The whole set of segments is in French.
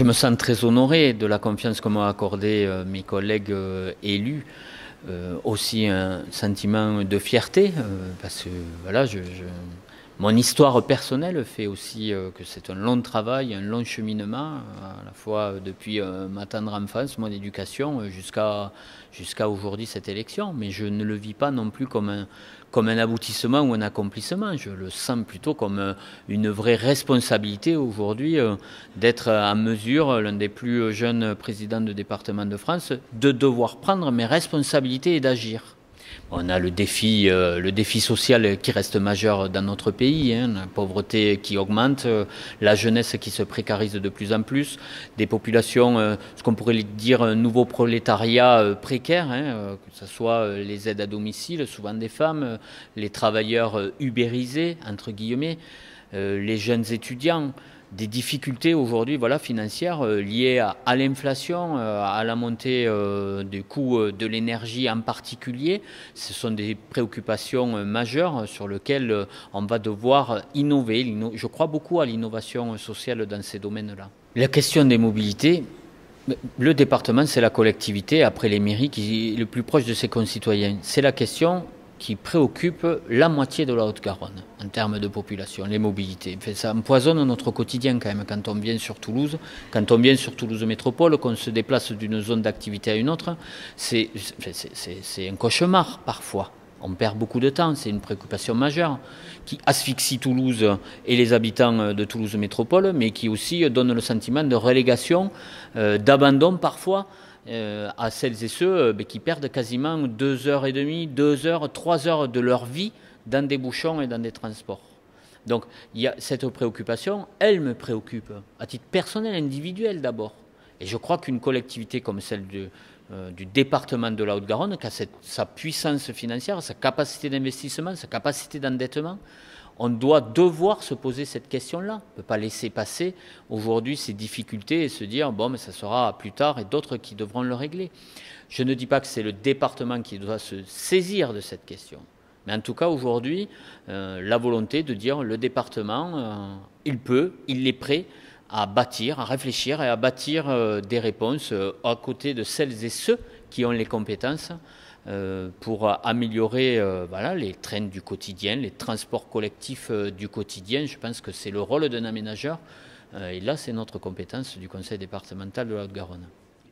Je me sens très honoré de la confiance que m'ont accordée mes collègues élus. Aussi un sentiment de fierté, parce que voilà, mon histoire personnelle fait aussi que c'est un long travail, un long cheminement, à la fois depuis ma tendre enfance, mon éducation, jusqu'à aujourd'hui cette élection. Mais je ne le vis pas non plus comme un aboutissement ou un accomplissement. Je le sens plutôt comme une vraie responsabilité aujourd'hui d'être en mesure, l'un des plus jeunes présidents de département de France, de devoir prendre mes responsabilités et d'agir. On a le défi social qui reste majeur dans notre pays, hein, la pauvreté qui augmente, la jeunesse qui se précarise de plus en plus, des populations, ce qu'on pourrait dire un nouveau prolétariat précaire, hein, que ce soit les aides à domicile, souvent des femmes, les travailleurs ubérisés, entre guillemets, les jeunes étudiants. Des difficultés aujourd'hui financières liées à l'inflation, à la montée des coûts de l'énergie en particulier. Ce sont des préoccupations majeures sur lesquelles on va devoir innover. Je crois beaucoup à l'innovation sociale dans ces domaines-là. La question des mobilités, le département, c'est la collectivité, après les mairies, qui est le plus proche de ses concitoyens. C'est la question qui préoccupe la moitié de la Haute-Garonne en termes de population, les mobilités. Ça empoisonne notre quotidien quand même quand on vient sur Toulouse, Métropole, qu'on se déplace d'une zone d'activité à une autre. C'est un cauchemar parfois. On perd beaucoup de temps, c'est une préoccupation majeure qui asphyxie Toulouse et les habitants de Toulouse Métropole, mais qui aussi donne le sentiment de relégation, d'abandon parfois, à celles et ceux qui perdent quasiment 2h30, 2 heures, 3 heures de leur vie dans des bouchons et dans des transports. Donc il y a cette préoccupation, elle me préoccupe, à titre personnel, individuel d'abord. Et je crois qu'une collectivité comme celle du département de la Haute-Garonne, qui a sa puissance financière, sa capacité d'investissement, sa capacité d'endettement, on doit devoir se poser cette question-là. On ne peut pas laisser passer aujourd'hui ces difficultés et se dire bon, mais ça sera plus tard et d'autres qui devront le régler. Je ne dis pas que c'est le département qui doit se saisir de cette question. Mais en tout cas, aujourd'hui, la volonté de dire le département, il est prêt à bâtir, à réfléchir et à bâtir des réponses à côté de celles et ceux qui ont les compétences pour améliorer les trains du quotidien, les transports collectifs du quotidien. Je pense que c'est le rôle d'un aménageur. Et là, c'est notre compétence du conseil départemental de la Haute-Garonne.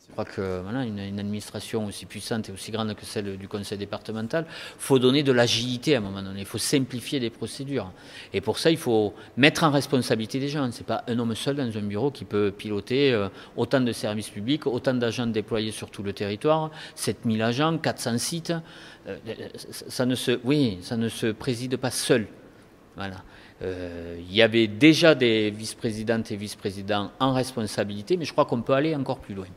Je crois que une administration aussi puissante et aussi grande que celle du conseil départemental, il faut donner de l'agilité à un moment donné, il faut simplifier des procédures. Et pour ça, il faut mettre en responsabilité des gens. Ce n'est pas un homme seul dans un bureau qui peut piloter autant de services publics, autant d'agents déployés sur tout le territoire, 7000 agents, 400 sites. Ça ne se préside pas seul. Voilà. Il y avait déjà des vice-présidentes et vice-présidents en responsabilité, mais je crois qu'on peut aller encore plus loin.